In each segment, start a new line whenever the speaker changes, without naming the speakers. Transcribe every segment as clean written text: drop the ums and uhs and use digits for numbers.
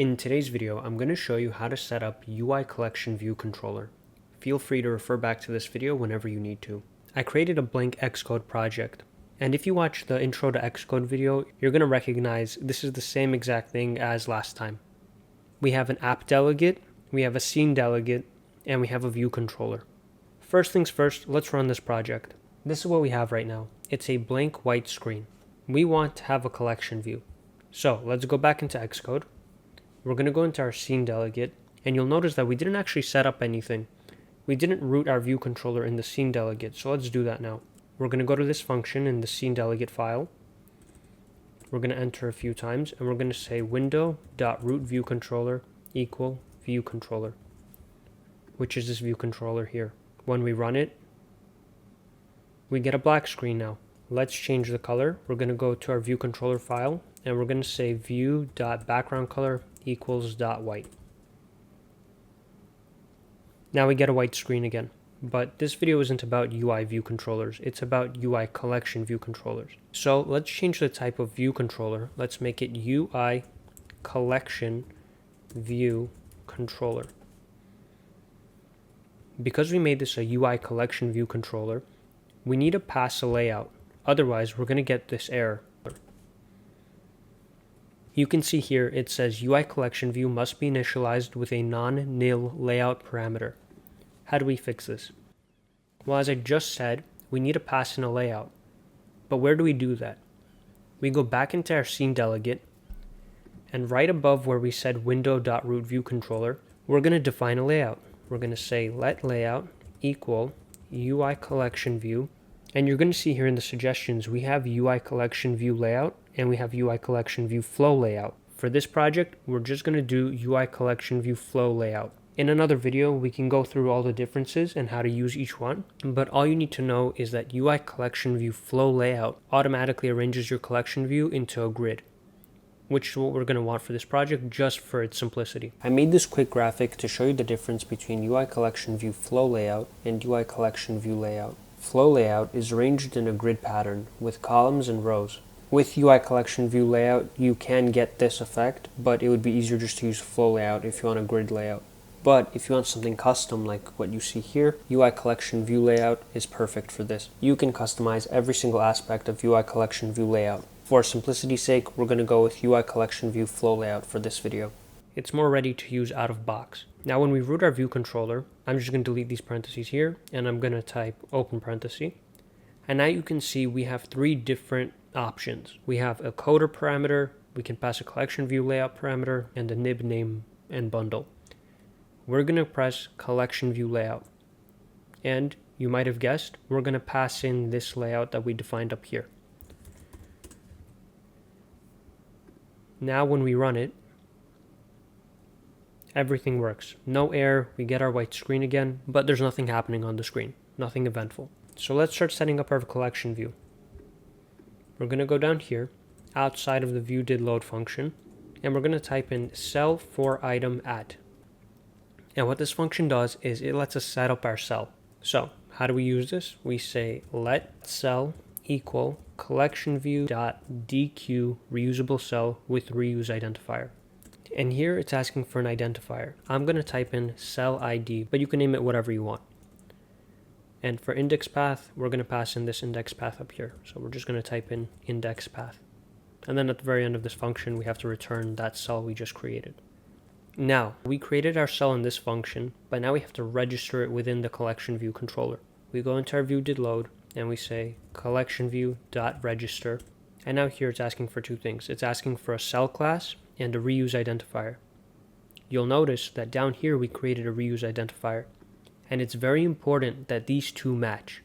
In today's video, I'm going to show you how to set up UICollectionViewController. Feel free to refer back to this video whenever you need to. I created a blank Xcode project, and if you watch the intro to Xcode video, you're going to recognize this is the same exact thing as last time. We have an app delegate, we have a scene delegate, and we have a view controller. First things first, let's run this project. This is what we have right now. It's a blank white screen. We want to have a collection view. So let's go back into Xcode. We're going to go into our scene delegate, and you'll notice that we didn't actually set up anything. We didn't root our view controller in the scene delegate, so let's do that now. We're going to go to this function in the scene delegate file. We're going to enter a few times, and we're going to say window.rootViewController equal view controller, which is this view controller here. When we run it, we get a black screen now. Let's change the color. We're going to go to our view controller file, and we're going to say view.backgroundColor equals .white. Now we get a white screen again, but this video isn't about UI view controllers, it's about UI collection view controllers. So let's change the type of view controller. Let's make it UI collection view controller. Because we made this a UI collection view controller, we need to pass a layout. Otherwise, we're going to get this error. You can see here it says UI collection view must be initialized with a non-nil layout parameter. How do we fix this? Well, as I just said, we need to pass in a layout. But where do we do that? We go back into our scene delegate, and right above where we said window.rootViewController, we're going to define a layout. We're going to say let layout equal UI collection view. And you're going to see here in the suggestions, we have UI collection view layout and we have UI collection view flow layout. For this project, we're just going to do UI collection view flow layout. In another video, we can go through all the differences and how to use each one. But all you need to know is that UI collection view flow layout automatically arranges your collection view into a grid, which is what we're going to want for this project just for its simplicity. I made this quick graphic to show you the difference between UI collection view flow layout and UI collection view layout. Flow layout is arranged in a grid pattern with columns and rows. With UI collection view layout, you can get this effect, but it would be easier just to use flow layout if you want a grid layout. But if you want something custom like what you see here, UI collection view layout is perfect for this. You can customize every single aspect of UI collection view layout. For simplicity's sake, we're going to go with UI collection view flow layout for this video. It's more ready to use out of box. Now when we root our view controller, I'm just going to delete these parentheses here, and I'm going to type open parenthesis. And now you can see we have three different options. We have a coder parameter, we can pass a collection view layout parameter, and a nib name and bundle. We're going to press collection view layout. And you might have guessed, we're going to pass in this layout that we defined up here. Now when we run it, everything works. No error, we get our white screen again, but there's nothing happening on the screen, nothing eventful. So let's start setting up our collection view. We're going to go down here, outside of the viewDidLoad function, and we're going to type in cell for item at. And what this function does is it lets us set up our cell. So how do we use this? We say let cell equal collectionView.dequeue reusable cell with reuse identifier. And here it's asking for an identifier. I'm going to type in cell ID, but you can name it whatever you want. And for index path, we're going to pass in this index path up here. So we're just going to type in index path. And then at the very end of this function, we have to return that cell we just created. Now, we created our cell in this function, but now we have to register it within the collection view controller. We go into our viewDidLoad and we say collectionView.register. And now here it's asking for two things. It's asking for a cell class and a reuse identifier. You'll notice that down here we created a reuse identifier, and it's very important that these two match.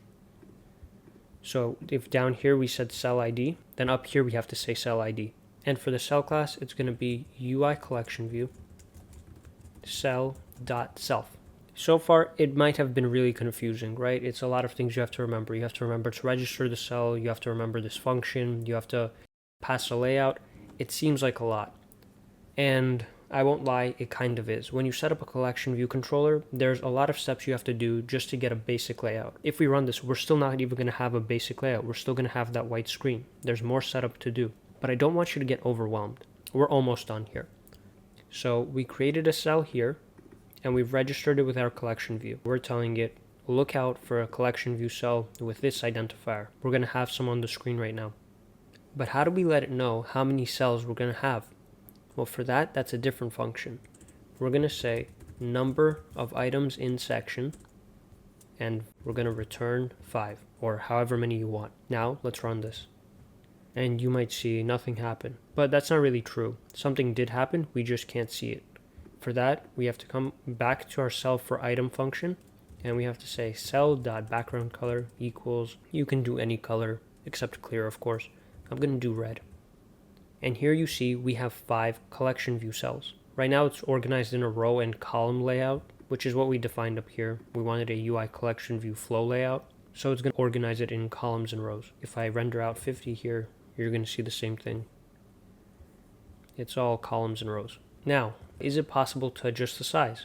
So if down here we said cell ID, then up here we have to say cell ID. And for the cell class, it's going to be UI collection view cell.self. So far, it might have been really confusing, right? It's a lot of things you have to remember. You have to remember to register the cell, you have to remember this function, you have to pass a layout. It seems like a lot. And I won't lie, it kind of is. When you set up a collection view controller, there's a lot of steps you have to do just to get a basic layout. If we run this, we're still not even going to have a basic layout. We're still going to have that white screen. There's more setup to do. But I don't want you to get overwhelmed. We're almost done here. So we created a cell here, and we've registered it with our collection view. We're telling it, look out for a collection view cell with this identifier. We're going to have some on the screen right now. But how do we let it know how many cells we're going to have? Well, for that, that's a different function. We're going to say number of items in section, and we're going to return 5, or however many you want. Now, let's run this. And you might see nothing happen. But that's not really true. Something did happen, we just can't see it. For that, we have to come back to our cell for item function, and we have to say cell.background color equals, you can do any color except clear, of course. I'm going to do red. And here you see we have 5 collection view cells. Right now it's organized in a row and column layout, which is what we defined up here. We wanted a UI collection view flow layout, so it's going to organize it in columns and rows. If I render out 50 here, you're going to see the same thing. It's all columns and rows. Now, is it possible to adjust the size?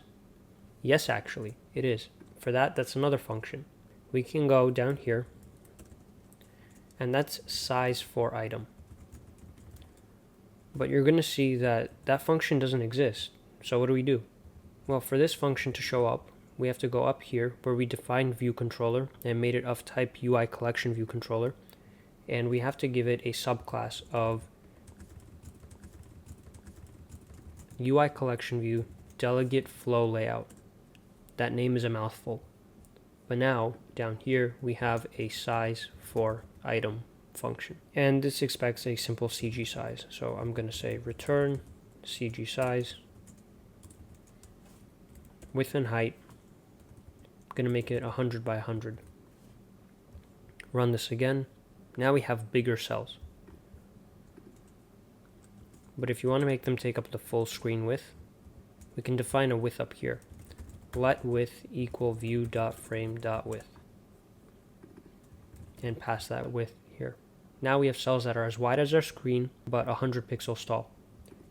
Yes, actually, it is. For that, that's another function. We can go down here, and that's size for item. But you're going to see that that function doesn't exist. So what do we do? Well, for this function to show up, we have to go up here where we defined ViewController and made it of type UICollectionViewController. And we have to give it a subclass of UICollectionView delegate flow layout. That name is a mouthful. But now, down here, we have a size for item function. And this expects a simple CG size. So I'm going to say return CG size, width and height. I'm going to make it 100 by 100. Run this again. Now we have bigger cells. But if you want to make them take up the full screen width, we can define a width up here. Let width equal view.frame.width. And pass that width here. Now we have cells that are as wide as our screen, but 100 pixels tall.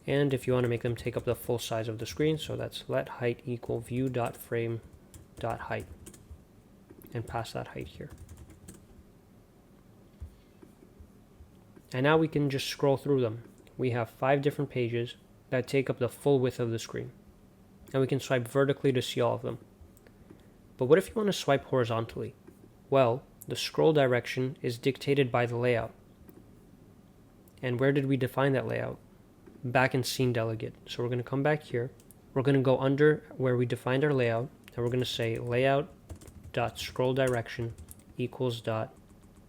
And if you want to make them take up the full size of the screen, so that's let height equal view.frame.height. And pass that height here. And now we can just scroll through them. We have 5 different pages that take up the full width of the screen. And we can swipe vertically to see all of them. But what if you want to swipe horizontally? Well, the scroll direction is dictated by the layout. And where did we define that layout? Back in scene delegate. So we're going to come back here. We're going to go under where we defined our layout, and we're going to say layout.scroll direction equals dot.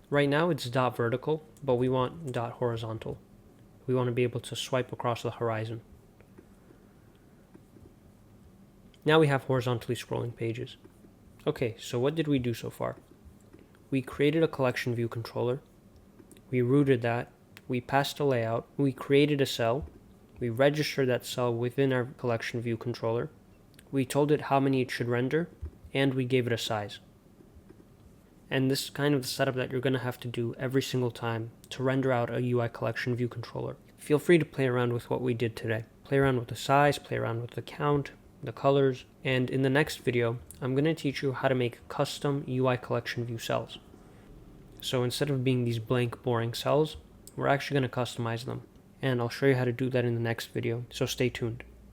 Right now it's dot vertical, but we want dot horizontal. We want to be able to swipe across the horizon. Now we have horizontally scrolling pages. Okay, so what did we do so far? We created a collection view controller. We routed that. We passed a layout. We created a cell. We registered that cell within our collection view controller. We told it how many it should render, and we gave it a size. And this is kind of the setup that you're going to have to do every single time to render out a UI collection view controller. Feel free to play around with what we did today. Play around with the size, play around with the count, the colors, and in the next video, I'm going to teach you how to make custom UI collection view cells. So instead of being these blank, boring cells, we're actually going to customize them. And I'll show you how to do that in the next video, so stay tuned.